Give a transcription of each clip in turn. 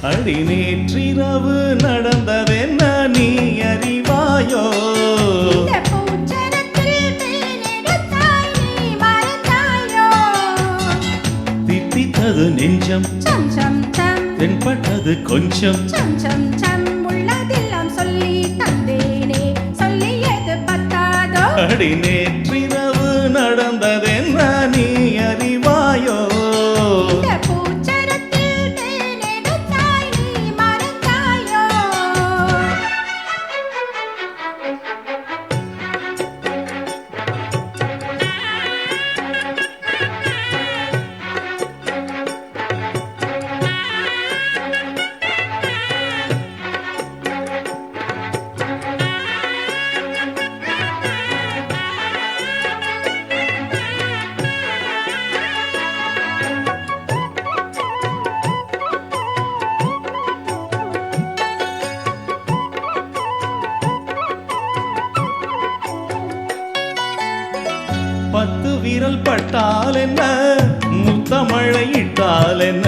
அடி நேற்றிரவு நடந்ததென்ன நீ அறிவாயோ? தித்தித்தது நெஞ்சம் தென்பட்டது கொஞ்சம் உள்ளதெல்லாம் சொல்லி தந்தேனே சொல்லியது பத்தாதோ. அடி நேற்றிரவு நடந்ததென்ன நீ அறிவாயோ? பத்து விரல் பட்டால் என்ன, முத்தமழை இட்டால் என்ன,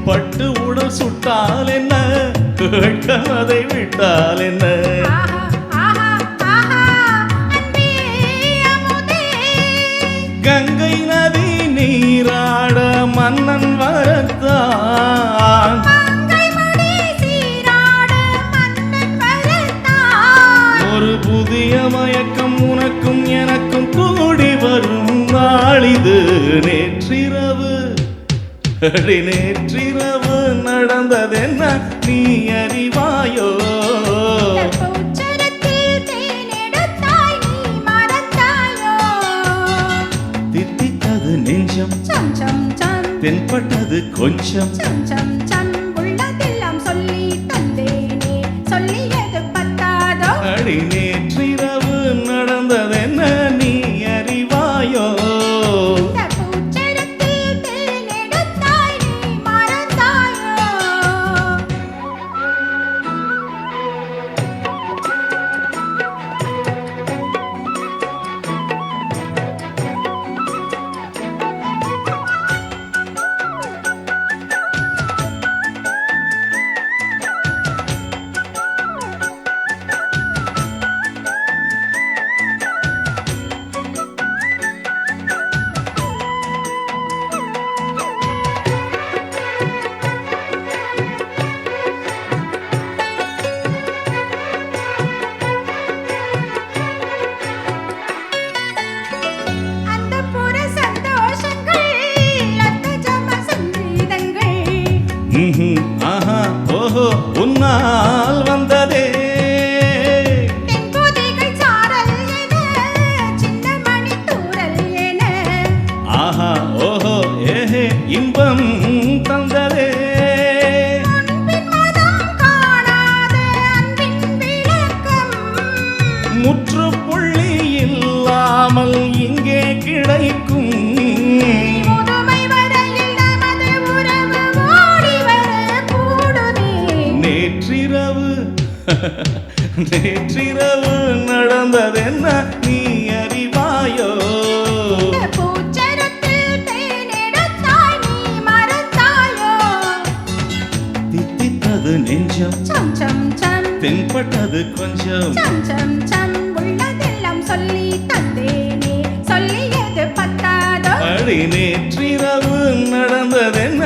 பட்டு உடல் சுட்டால் என்ன, கேட்கதை விட்டால் என்ன, கங்கை நதி நீராட மன்னன் வரத்தான், ஒரு புதிய மயக்கம் உனக்கும் எனக்கும் கூடி வரும் நாளிது. நேற்றிரவு அடி நேற்றிரவு நடந்ததென்ன நீ அறிவாயோ? தித்தித்தது நெஞ்சம் தென்பட்டது கொஞ்சம் உள்ளதெல்லாம் சொல்லி தந்தேனே சொல்லியது பத்தாதோ. அடி நேற்றிரவு நடந்ததென்ன நீ அறிவாயோ? ஆஹா ஓஹோ உன்னால் வந்ததே ஆஹா ஓஹோ ஏஹே இன்பம் தந்ததே முற்றுப்புள்ளி இல்லாமல் இங்கே கிடைக்கும் நேற்றிரவு நடந்ததென்ன நீ அறிவாயோ? தித்தித்தது நெஞ்சம் தென்பட்டது கொஞ்சம் உள்ளதெல்லாம் சொல்லி தந்தேனே சொல்லியது பத்தாதோ. அடி நேற்றிரவு நடந்ததென்ன